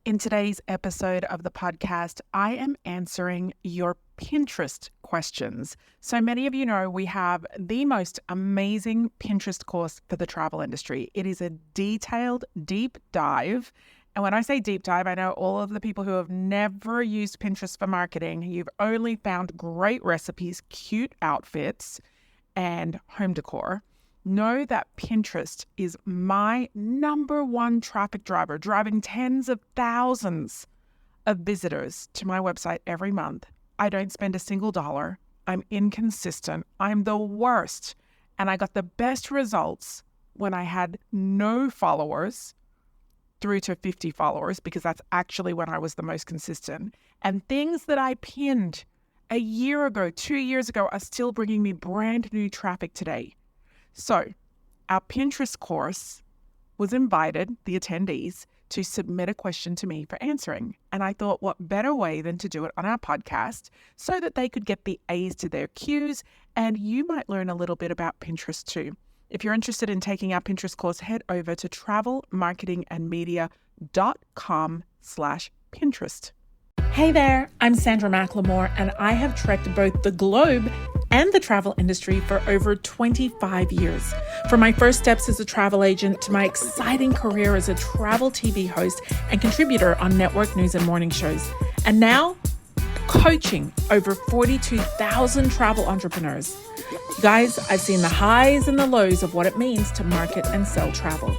In today's episode of the podcast, I am answering your Pinterest questions. So many of you know we have the most amazing Pinterest course for the travel industry. It is a detailed, deep dive. And when I say deep dive, I know all of the people who have never used Pinterest for marketing, you've only found great recipes, cute outfits, and home decor. Know that Pinterest is my number one traffic driver, driving tens of thousands of visitors to my website every month. I don't spend a single dollar. I'm inconsistent. I'm the worst. And I got the best results when I had no followers through to 50 followers, because that's actually when I was the most consistent. And things that I pinned a year ago, 2 years ago, are still bringing me brand new traffic today. So our Pinterest course was invited, the attendees, to submit a question to me for answering. And I thought, what better way than to do it on our podcast so that they could get the A's to their Q's, and you might learn a little bit about Pinterest too. If you're interested in taking our Pinterest course, head over to travelmarketingandmedia.com/Pinterest. Hey there, I'm Sandra McLemore, and I have trekked both the globe and the travel industry for over 25 years. From my first steps as a travel agent to my exciting career as a travel TV host and contributor on network news and morning shows. And now, coaching over 42,000 travel entrepreneurs. Guys, I've seen the highs and the lows of what it means to market and sell travel.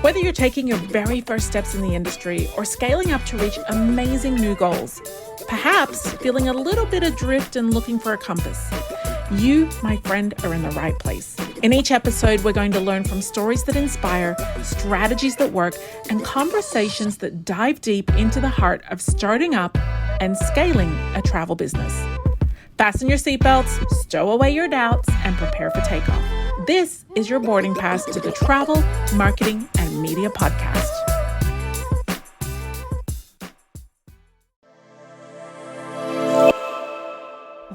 Whether you're taking your very first steps in the industry or scaling up to reach amazing new goals, perhaps feeling a little bit adrift and looking for a compass, you, my friend, are in the right place. In each episode, we're going to learn from stories that inspire, strategies that work, and conversations that dive deep into the heart of starting up and scaling a travel business. Fasten your seatbelts, stow away your doubts, and prepare for takeoff. This is your boarding pass to the Travel, Marketing, and Media Podcast.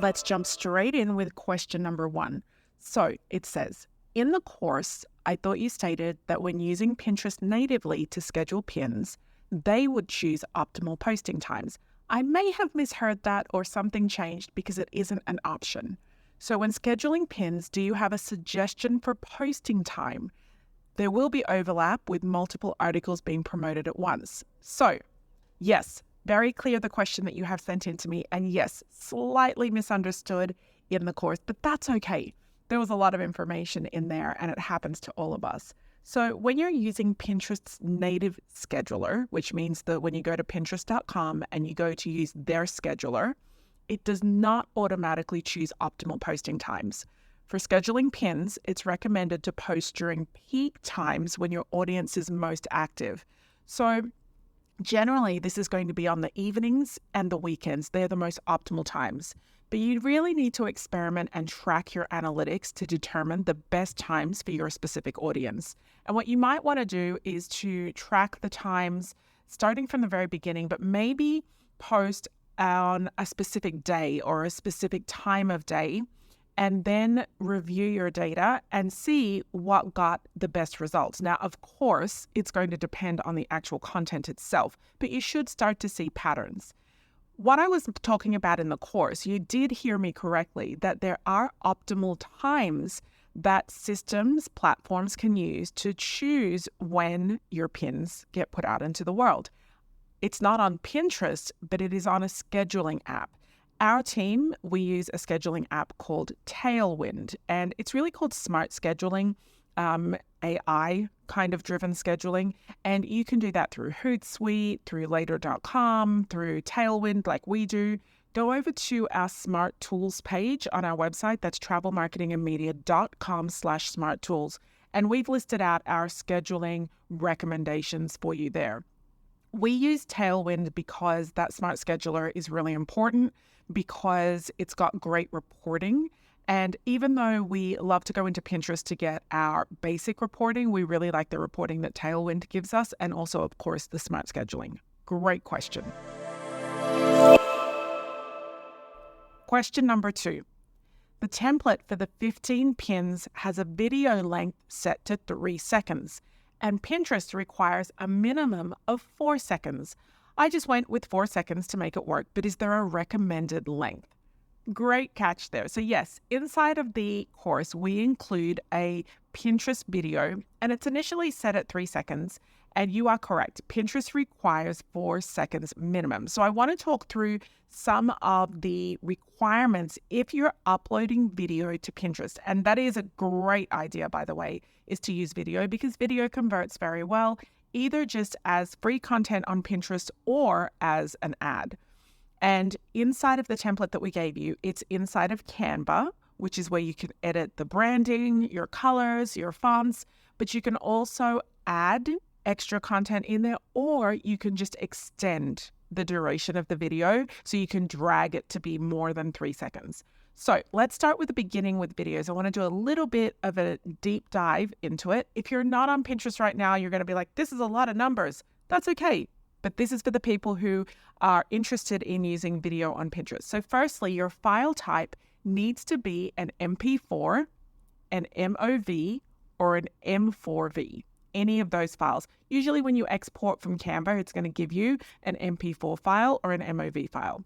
Let's jump straight in with question number 1. So it says, in the course, I thought you stated that when using Pinterest natively to schedule pins, they would choose optimal posting times. I may have misheard that, or something changed because it isn't an option. So when scheduling pins, do you have a suggestion for posting time? There will be overlap with multiple articles being promoted at once. So yes, very clear the question that you have sent in to me. And yes, slightly misunderstood in the course, but that's okay. There was a lot of information in there and it happens to all of us. So when you're using Pinterest's native scheduler, which means that when you go to Pinterest.com and you go to use their scheduler, it does not automatically choose optimal posting times. For scheduling pins, it's recommended to post during peak times when your audience is most active. So generally, this is going to be on the evenings and the weekends. They're the most optimal times. But you really need to experiment and track your analytics to determine the best times for your specific audience. And what you might want to do is to track the times starting from the very beginning, but maybe post on a specific day or a specific time of day, and then review your data and see what got the best results. Now, of course, it's going to depend on the actual content itself, but you should start to see patterns. What I was talking about in the course, you did hear me correctly, that there are optimal times that systems, platforms can use to choose when your pins get put out into the world. It's not on Pinterest, but it is on a scheduling app. Our team, we use a scheduling app called Tailwind, and it's really called smart scheduling, AI kind of driven scheduling. And you can do that through Hootsuite, through Later.com, through Tailwind like we do. Go over to our Smart Tools page on our website. That's travelmarketingandmedia.com/smart tools. And we've listed out our scheduling recommendations for you there. We use Tailwind because that smart scheduler is really important, because it's got great reporting. And even though we love to go into Pinterest to get our basic reporting, we really like the reporting that Tailwind gives us, and also, of course, the smart scheduling. Great question. Question number 2. The template for the 15 pins has a video length set to 3 seconds, and Pinterest requires a minimum of 4 seconds. I just went with 4 seconds to make it work, but is there a recommended length? Great catch there. So yes, inside of the course, we include a Pinterest video, and it's initially set at 3 seconds. And you are correct. Pinterest requires 4 seconds minimum. So I want to talk through some of the requirements if you're uploading video to Pinterest. And that is a great idea, by the way, is to use video because video converts very well, either just as free content on Pinterest or as an ad. And inside of the template that we gave you, it's inside of Canva, which is where you can edit the branding, your colors, your fonts, but you can also add extra content in there, or you can just extend the duration of the video so you can drag it to be more than 3 seconds. So let's start with the beginning with videos. I want to do a little bit of a deep dive into it. If you're not on Pinterest right now, you're going to be like, this is a lot of numbers. That's okay. But this is for the people who are interested in using video on Pinterest. So firstly, your file type needs to be an MP4, an MOV, or an M4V. Any of those files. Usually when you export from Canva, it's going to give you an MP4 file or an MOV file.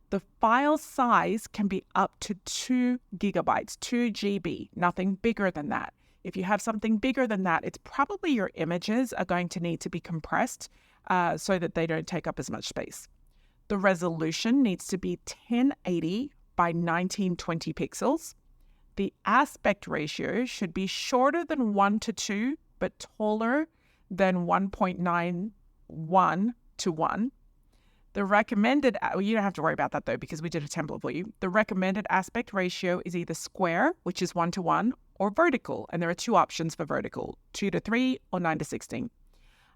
The file size can be up to 2 gigabytes, 2 GB, nothing bigger than that. If you have something bigger than that, it's probably your images are going to need to be compressed so that they don't take up as much space. The resolution needs to be 1080 by 1920 pixels. The aspect ratio should be shorter than 1:2, but taller than 1.91 to 1. The recommended, you don't have to worry about that though, because we did a template for you. The recommended aspect ratio is either square, which is 1:1, or vertical. And there are 2 options for vertical, 2:3 or 9:16.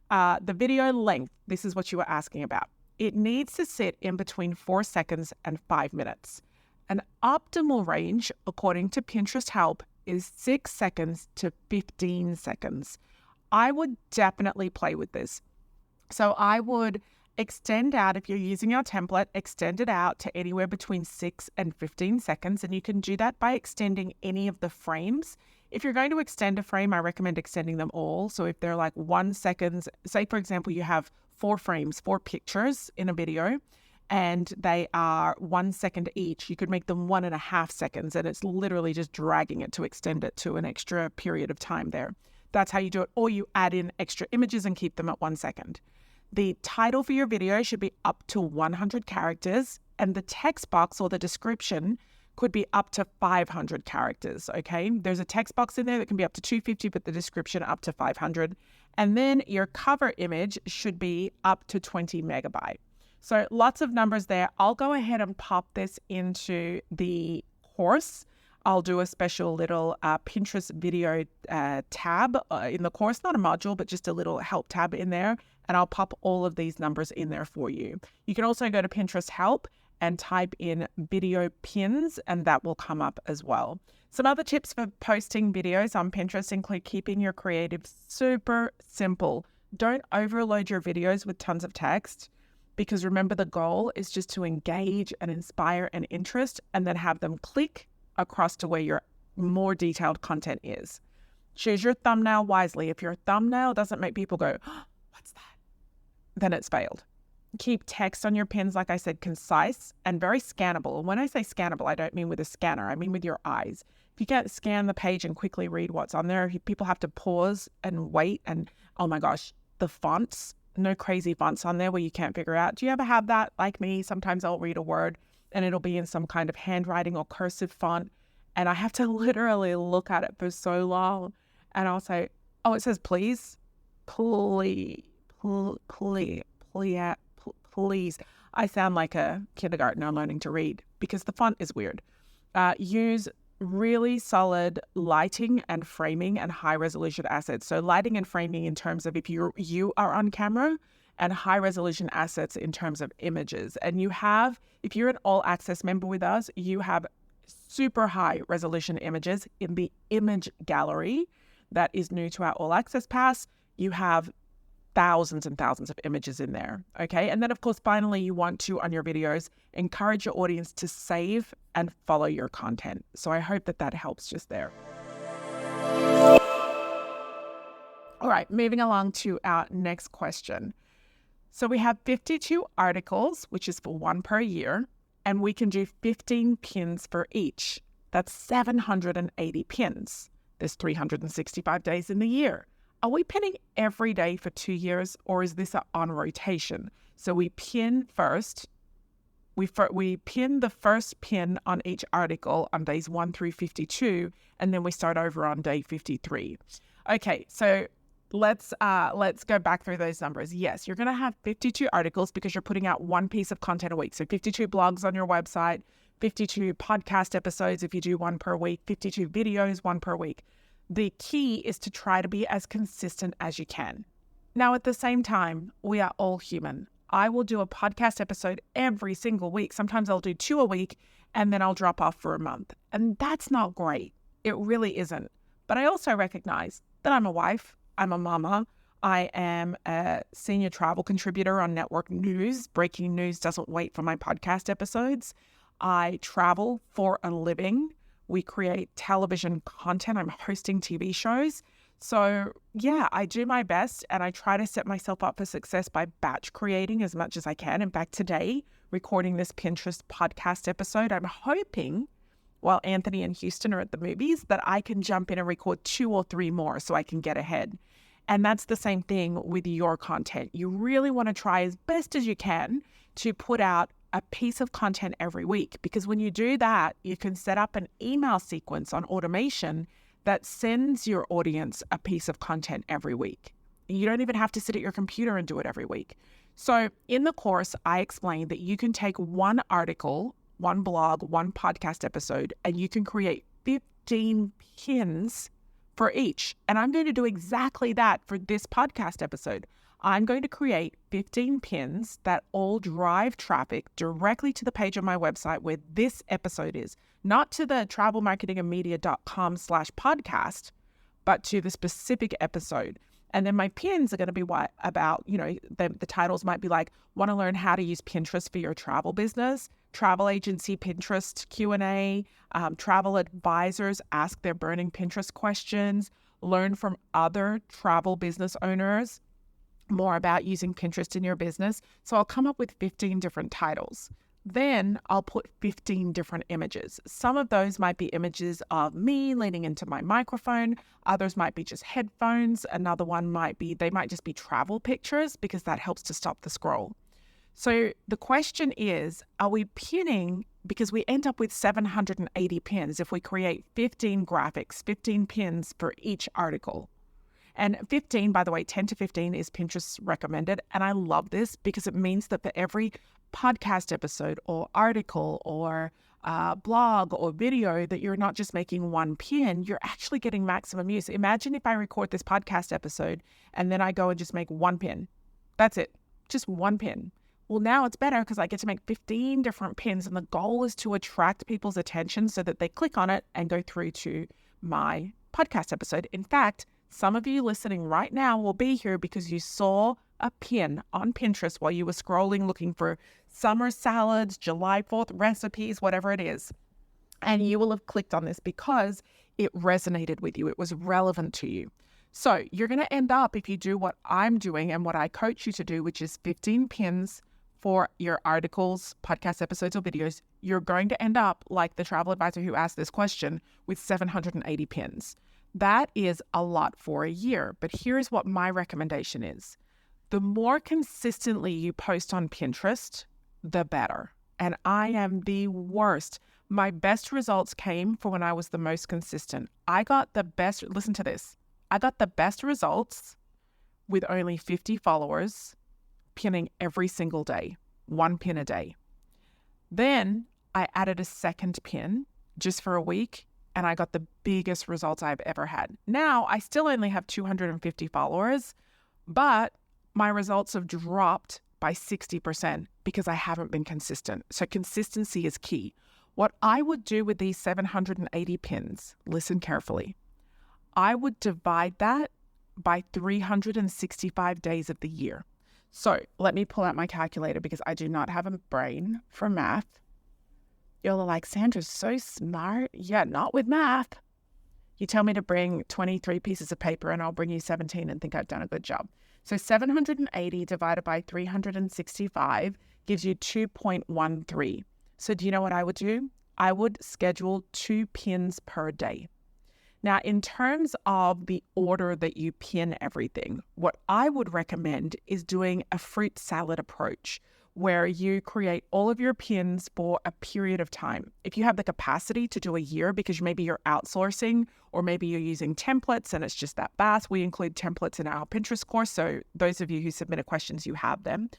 The video length, this is what you were asking about. It needs to sit in between 4 seconds and 5 minutes. An optimal range, according to Pinterest Help, is 6 seconds to 15 seconds. I would definitely play with this. So I would extend out, if you're using our template, extend it out to anywhere between 6 and 15 seconds. And you can do that by extending any of the frames. If you're going to extend a frame, I recommend extending them all. So if they're like 1 second, say for example, you have 4 frames, 4 pictures in a video, and they are 1 second each, you could make them 1.5 seconds, and it's literally just dragging it to extend it to an extra period of time there. That's how you do it. Or you add in extra images and keep them at 1 second. The title for your video should be up to 100 characters, and the text box or the description could be up to 500 characters, okay? There's a text box in there that can be up to 250, but the description up to 500. And then your cover image should be up to 20 megabyte. So lots of numbers there. I'll go ahead and pop this into the course. I'll do a special little Pinterest video tab in the course, not a module, but just a little help tab in there. And I'll pop all of these numbers in there for you. You can also go to Pinterest Help and type in video pins, and that will come up as well. Some other tips for posting videos on Pinterest include keeping your creative super simple. Don't overload your videos with tons of text, because remember, the goal is just to engage and inspire an interest and then have them click across to where your more detailed content is. Choose your thumbnail wisely. If your thumbnail doesn't make people go, oh, what's that? Then it's failed. Keep text on your pins, like I said, concise and very scannable. And when I say scannable, I don't mean with a scanner. I mean with your eyes. If you can't scan the page and quickly read what's on there, people have to pause and wait. And oh my gosh, the fonts, no crazy fonts on there where you can't figure out. Do you ever have that? Like me, sometimes I'll read a word and it'll be in some kind of handwriting or cursive font, and I have to literally look at it for so long, and I'll say, oh, it says please, please, please, please, please. I sound like a kindergartner learning to read because the font is weird. Use really solid lighting and framing and high resolution assets. So lighting and framing in terms of if you are on camera, and high resolution assets in terms of images. And you have, if you're an all access member with us, you have super high resolution images in the image gallery that is new to our all access pass. You have thousands and thousands of images in there. Okay. And then of course, finally, you want to, on your videos, encourage your audience to save and follow your content. So I hope that that helps just there. All right, moving along to our next question. So we have 52 articles, which is for one per year, and we can do 15 pins for each. That's 780 pins. There's 365 days in the year. Are we pinning every day for 2 years, or is this on rotation? So we pin first. We pin the first pin on each article on days 1 through 52, and then we start over on day 53. Okay, so let's go back through those numbers. Yes, you're going to have 52 articles because you're putting out one piece of content a week. So 52 blogs on your website, 52 podcast episodes if you do one per week, 52 videos, one per week. The key is to try to be as consistent as you can. Now, at the same time, we are all human. I will do a podcast episode every single week. Sometimes I'll do 2 a week and then I'll drop off for a month. And that's not great. It really isn't. But I also recognize that I'm a wife. I'm a mama. I am a senior travel contributor on Network News. Breaking news doesn't wait for my podcast episodes. I travel for a living. We create television content. I'm hosting TV shows. So yeah, I do my best and I try to set myself up for success by batch creating as much as I can. In fact, today, recording this Pinterest podcast episode, I'm hoping while Anthony and Houston are at the movies that I can jump in and record 2 or 3 more so I can get ahead. And that's the same thing with your content. You really want to try as best as you can to put out a piece of content every week, because when you do that, you can set up an email sequence on automation that sends your audience a piece of content every week. You don't even have to sit at your computer and do it every week. So in the course, I explained that you can take one article, one blog, one podcast episode, and you can create 15 pins for each. And I'm going to do exactly that for this podcast episode. I'm going to create 15 pins that all drive traffic directly to the page on my website where this episode is, not to the travelmarketingandmedia.com/podcast, but to the specific episode. And then my pins are going to be about, the titles might be like, want to learn how to use Pinterest for your travel business, travel agency Pinterest Q&A, travel advisors ask their burning Pinterest questions, learn from other travel business owners more about using Pinterest in your business. So I'll come up with 15 different titles. Then I'll put 15 different images. Some of those might be images of me leaning into my microphone. Others might be just headphones. Another one might just be travel pictures because that helps to stop the scroll. So the question is, are we pinning, because we end up with 780 pins if we create 15 graphics, 15 pins for each article. And 15, by the way, 10 to 15 is Pinterest recommended. And I love this because it means that for every podcast episode or article or blog or video that you're not just making one pin, you're actually getting maximum use. Imagine if I record this podcast episode and then I go and just make one pin. That's it. Just one pin. Well, now it's better because I get to make 15 different pins, and the goal is to attract people's attention so that they click on it and go through to my podcast episode. In fact, some of you listening right now will be here because you saw a pin on Pinterest while you were scrolling looking for summer salads, July 4th recipes, whatever it is. And you will have clicked on this because it resonated with you. It was relevant to you. So you're going to end up, if you do what I'm doing and what I coach you to do, which is 15 pins for your articles, podcast episodes, or videos, you're going to end up like the travel advisor who asked this question with 780 pins. That is a lot for a year, but here's what my recommendation is. The more consistently you post on Pinterest, the better. And I am the worst. My best results came for when I was the most consistent. Listen to this. I got the best results with only 50 followers, pinning every single day, one pin a day. Then I added a second pin just for a week, and I got the biggest results I've ever had. Now, I still only have 250 followers, but my results have dropped by 60% because I haven't been consistent. So consistency is key. What I would do with these 780 pins, listen carefully, I would divide that by 365 days of the year. So let me pull out my calculator because I do not have a brain for math. You're like, Sandra's so smart. Yeah, not with math. You tell me to bring 23 pieces of paper and I'll bring you 17 and think I've done a good job. So 780 divided by 365 gives you 2.13. So do you know what I would do? I would schedule 2 pins per day. Now, in terms of the order that you pin everything, what I would recommend is doing a fruit salad approach where you create all of your pins for a period of time. If you have the capacity to do a year because maybe you're outsourcing or maybe you're using templates and it's just that fast, we include templates in our Pinterest course. So those of you who submitted questions, you have them.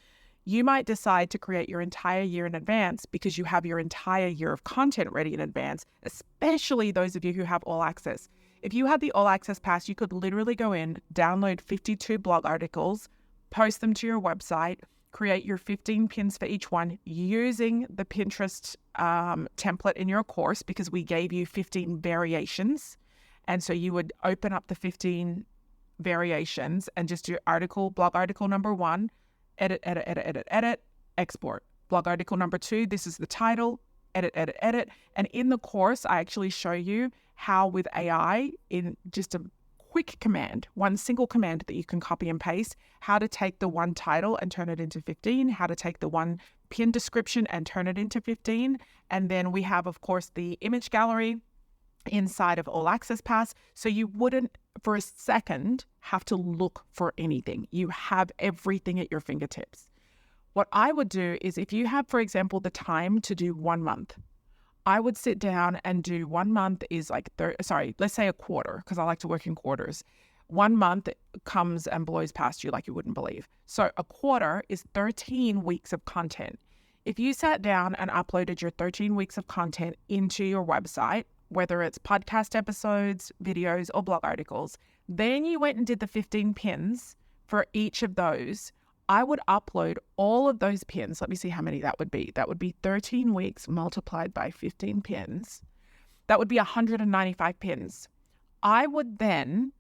You might decide to create your entire year in advance because you have your entire year of content ready in advance, especially those of you who have all access. If you had the all access pass, you could literally go in, download 52 blog articles, post them to your website, create your 15 pins for each one using the Pinterest template in your course because we gave you 15 variations. And so you would open up the 15 variations and just do blog article number 1, edit, export. Blog article number 2, this is the title, edit. And in the course, I actually show you how with AI, in just a quick command, one single command that you can copy and paste, how to take the one title and turn it into 15, how to take the one pin description and turn it into 15. And then we have, of course, the image gallery inside of All Access Pass. So you wouldn't for a second have to look for anything. You have everything at your fingertips. What I would do is if you have, for example, the time to do 1 month, I would sit down and do 1 month is like, let's say a quarter, because I like to work in quarters. 1 month comes and blows past you like you wouldn't believe. So a quarter is 13 weeks of content. If you sat down and uploaded your 13 weeks of content into your website, whether it's podcast episodes, videos, or blog articles, then you went and did the 15 pins for each of those, I would upload all of those pins. Let me see how many that would be. That would be 13 weeks multiplied by 15 pins. That would be 195 pins. I would then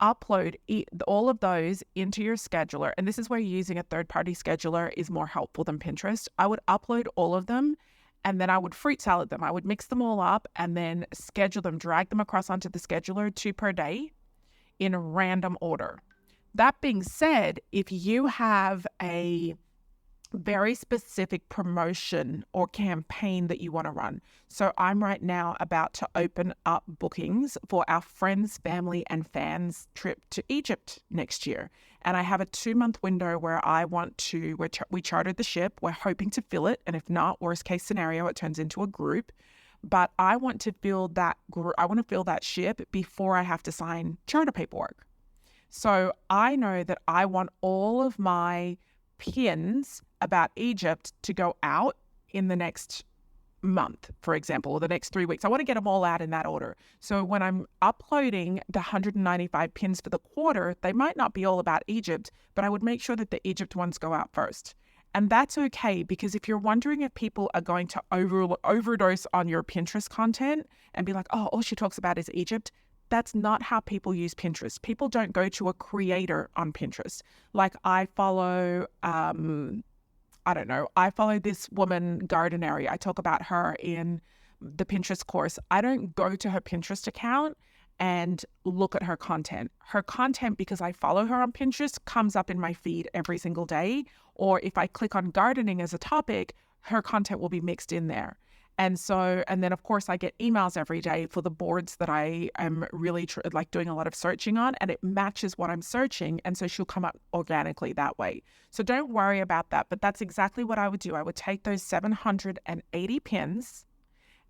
upload all of those into your scheduler. And this is where using a third-party scheduler is more helpful than Pinterest. I would upload all of them and then I would fruit salad them. I would mix them all up and then schedule them, drag them across onto the scheduler, 2 per day in random order. That being said, if you have a very specific promotion or campaign that you want to run. So I'm right now about to open up bookings for our friends, family, and fans trip to Egypt next year. And I have a 2-month window where we chartered the ship. We're hoping to fill it. And if not, worst case scenario, it turns into a group. But I want to fill that ship before I have to sign charter paperwork. So I know that I want all of my pins about Egypt to go out in the next month, for example, or the next 3 weeks. I want to get them all out in that order. So when I'm uploading the 195 pins for the quarter, they might not be all about Egypt, but I would make sure that the Egypt ones go out first. And that's okay, because if you're wondering if people are going to overdose on your Pinterest content and be like, oh, all she talks about is Egypt, that's not how people use Pinterest. People don't go to a creator on Pinterest. Like I follow, I follow this woman, Gardenery. I talk about her in the Pinterest course. I don't go to her Pinterest account and look at her content. Her content, because I follow her on Pinterest, comes up in my feed every single day. Or if I click on gardening as a topic, her content will be mixed in there. And then of course I get emails every day for the boards that I am really doing a lot of searching on, and it matches what I'm searching. And so she'll come up organically that way. So don't worry about that. But that's exactly what I would do. I would take those 780 pins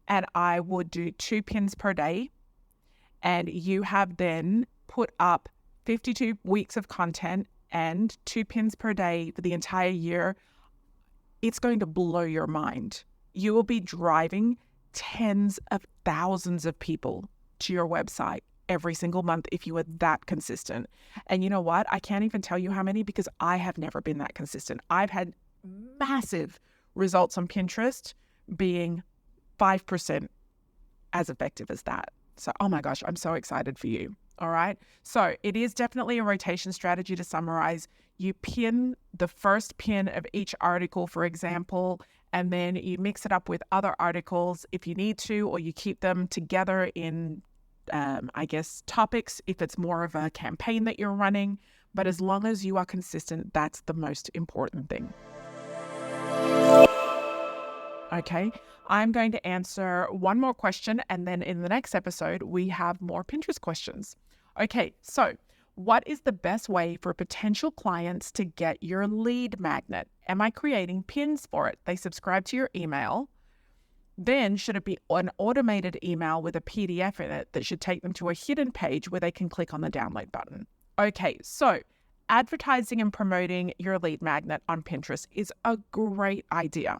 and I would do 2 pins per day. And you have then put up 52 weeks of content and 2 pins per day for the entire year. It's going to blow your mind. You will be driving tens of thousands of people to your website every single month if you are that consistent. And you know what? I can't even tell you how many, because I have never been that consistent. I've had massive results on Pinterest being 5% as effective as that. So, oh my gosh, I'm so excited for you. All right. So it is definitely a rotation strategy. To summarize, you pin the first pin of each article, for example, and then you mix it up with other articles if you need to, or you keep them together in topics if it's more of a campaign that you're running. But as long as you are consistent, that's the most important thing. Okay, I'm going to answer one more question, and then in the next episode, we have more Pinterest questions. Okay, so what is the best way for potential clients to get your lead magnet? Am I creating pins for it? They subscribe to your email. Then should it be an automated email with a PDF in it that should take them to a hidden page where they can click on the download button? Okay, so advertising and promoting your lead magnet on Pinterest is a great idea.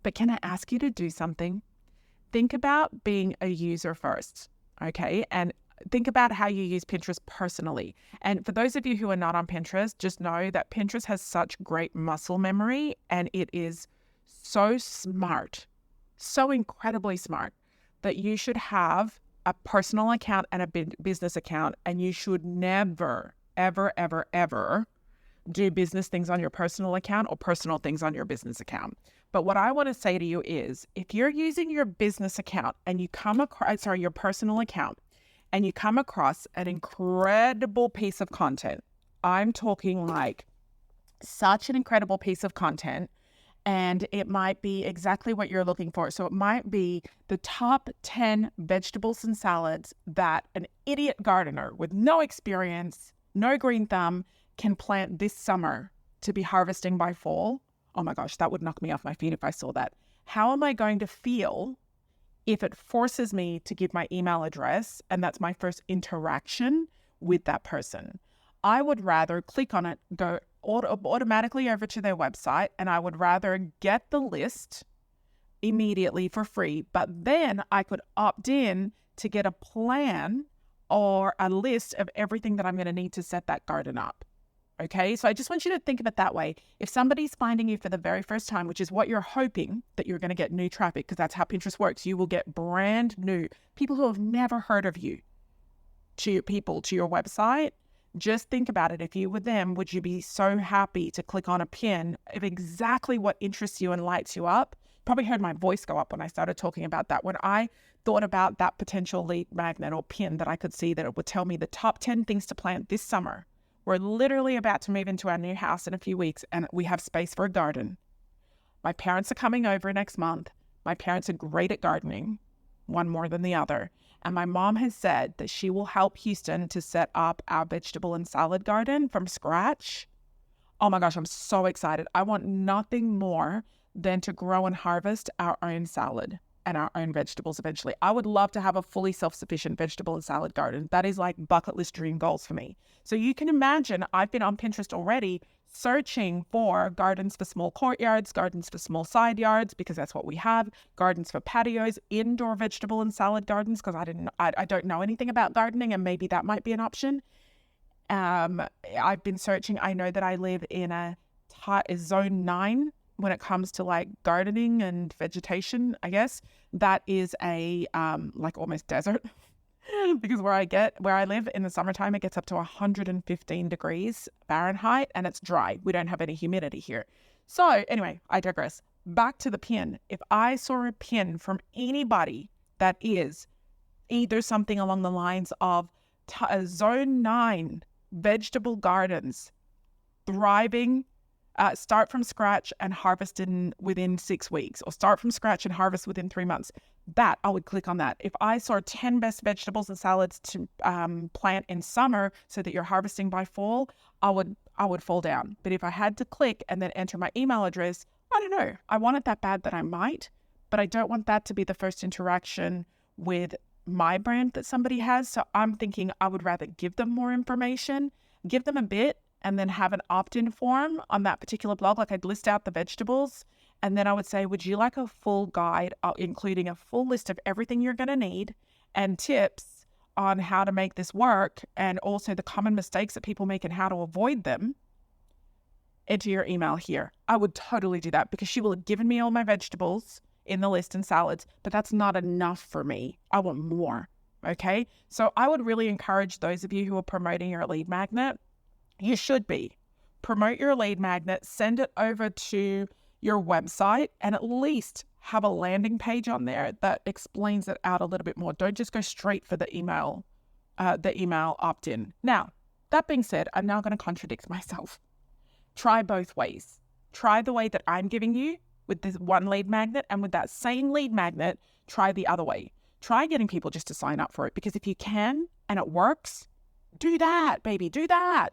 But can I ask you to do something? Think about being a user first, okay? And think about how you use Pinterest personally. And for those of you who are not on Pinterest, just know that Pinterest has such great muscle memory, and it is so smart, so incredibly smart, that you should have a personal account and a business account, and you should never, ever, ever, ever do business things on your personal account or personal things on your business account. But what I want to say to you is, if you're using your business account and you come across, your personal account, and you come across an incredible piece of content, I'm talking like such an incredible piece of content, and it might be exactly what you're looking for. So it might be the top 10 vegetables and salads that an idiot gardener with no experience, no green thumb, can plant this summer to be harvesting by fall. Oh my gosh, that would knock me off my feet if I saw that. How am I going to feel if it forces me to give my email address and that's my first interaction with that person? I would rather click on it, go automatically over to their website, and I would rather get the list immediately for free, but then I could opt in to get a plan or a list of everything that I'm going to need to set that garden up. Okay, so I just want you to think of it that way. If somebody's finding you for the very first time, which is what you're hoping, that you're going to get new traffic, because that's how Pinterest works, you will get brand new people who have never heard of you to your website. Just think about it. If you were them, would you be so happy to click on a pin of exactly what interests you and lights you up? Probably heard my voice go up when I started talking about that. When I thought about that potential lead magnet or pin that I could see that it would tell me the top 10 things to plant this summer. We're literally about to move into our new house in a few weeks, and we have space for a garden. My parents are coming over next month. My parents are great at gardening, one more than the other. And my mom has said that she will help Houston to set up our vegetable and salad garden from scratch. Oh my gosh, I'm so excited. I want nothing more than to grow and harvest our own salad and our own vegetables eventually. I would love to have a fully self-sufficient vegetable and salad garden. That is like bucket list dream goals for me. So you can imagine I've been on Pinterest already searching for gardens for small courtyards, gardens for small side yards, because that's what we have, gardens for patios, indoor vegetable and salad gardens, because I don't know anything about gardening, and maybe that might be an option. I've been searching. I know that I live in a zone 9 when it comes to like gardening and vegetation, I guess. That is a like almost desert because where I live in the summertime, it gets up to 115 degrees Fahrenheit and it's dry. We don't have any humidity here. So anyway, I digress. Back to the pin. If I saw a pin from anybody that is either something along the lines of zone 9 vegetable gardens, thriving, start from scratch and harvest within 6 weeks, or start from scratch and harvest within 3 months, that I would click on that. If I saw 10 best vegetables and salads to plant in summer so that you're harvesting by fall, I would fall down. But if I had to click and then enter my email address, I don't know. I want it that bad that I might, but I don't want that to be the first interaction with my brand that somebody has. So I'm thinking I would rather give them more information, give them a bit, and then have an opt-in form on that particular blog. Like I'd list out the vegetables, and then I would say, would you like a full guide, including a full list of everything you're going to need and tips on how to make this work, and also the common mistakes that people make and how to avoid them, into your email here. I would totally do that, because she will have given me all my vegetables in the list and salads, but that's not enough for me. I want more. Okay. So I would really encourage those of you who are promoting your lead magnet, you should promote your lead magnet, send it over to your website and at least have a landing page on there that explains it out a little bit more. Don't just go straight for the email opt-in. Now, that being said, I'm now going to contradict myself. Try both ways. Try the way that I'm giving you with this one lead magnet, and with that same lead magnet, try the other way. Try getting people just to sign up for it, because if you can and it works, do that, baby, do that.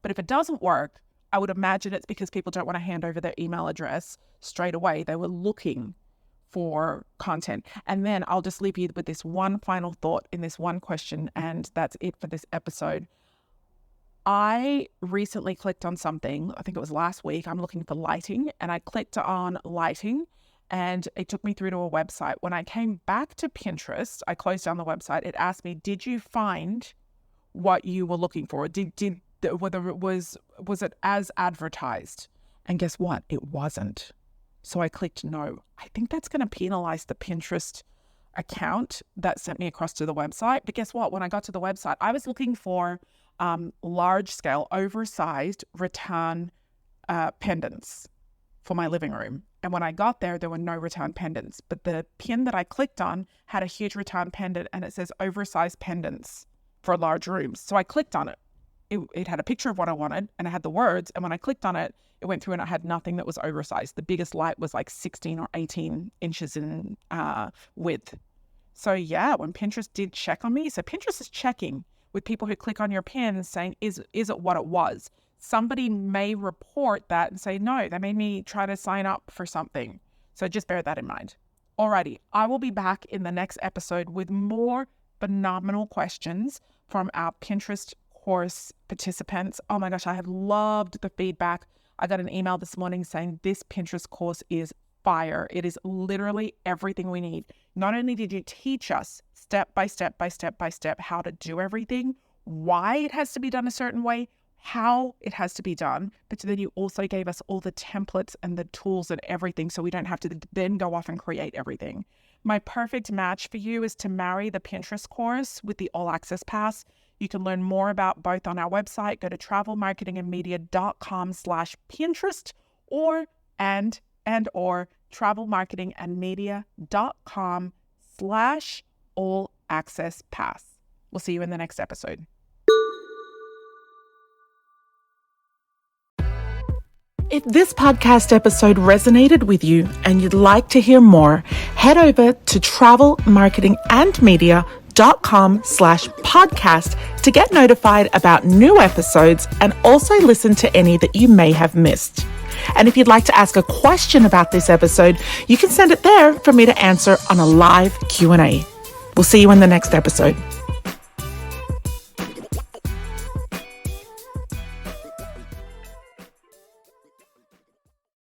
But if it doesn't work, I would imagine it's because people don't want to hand over their email address straight away. They were looking for content. And then I'll just leave you with this one final thought in this one question, and that's it for this episode. I recently clicked on something, I think it was last week. I'm looking for lighting, and I clicked on lighting and it took me through to a website. When I came back to Pinterest, I closed down the website. It asked me, did you find what you were looking for? Whether it was it as advertised? And guess what? It wasn't. So I clicked no. I think that's going to penalize the Pinterest account that sent me across to the website. But guess what? When I got to the website, I was looking for large scale, oversized rattan pendants for my living room. And when I got there, there were no rattan pendants. But the pin that I clicked on had a huge rattan pendant, and it says oversized pendants for large rooms. So I clicked on it. It had a picture of what I wanted, and I had the words. And when I clicked on it, it went through and I had nothing that was oversized. The biggest light was like 16 or 18 inches in width. So yeah, when Pinterest did check on me, so Pinterest is checking with people who click on your pin saying, is it what it was? Somebody may report that and say, no, they made me try to sign up for something. So just bear that in mind. Alrighty, I will be back in the next episode with more phenomenal questions from our Pinterest course participants. Oh my gosh, I have loved the feedback. I got an email this morning saying this Pinterest course is fire. It is literally everything we need. Not only did you teach us step by step how to do everything, why it has to be done a certain way, how it has to be done, but then you also gave us all the templates and the tools and everything, so we don't have to then go off and create everything. My perfect match for you is to marry the Pinterest course with the All Access Pass. You can learn more about both on our website. Go to travelmarketingandmedia.com/Pinterest or travelmarketingandmedia.com/All Access Pass. We'll see you in the next episode. If this podcast episode resonated with you and you'd like to hear more, head over to travelmarketingandmedia.com/podcast to get notified about new episodes and also listen to any that you may have missed. And if you'd like to ask a question about this episode, you can send it there for me to answer on a live Q&A. We'll see you in the next episode.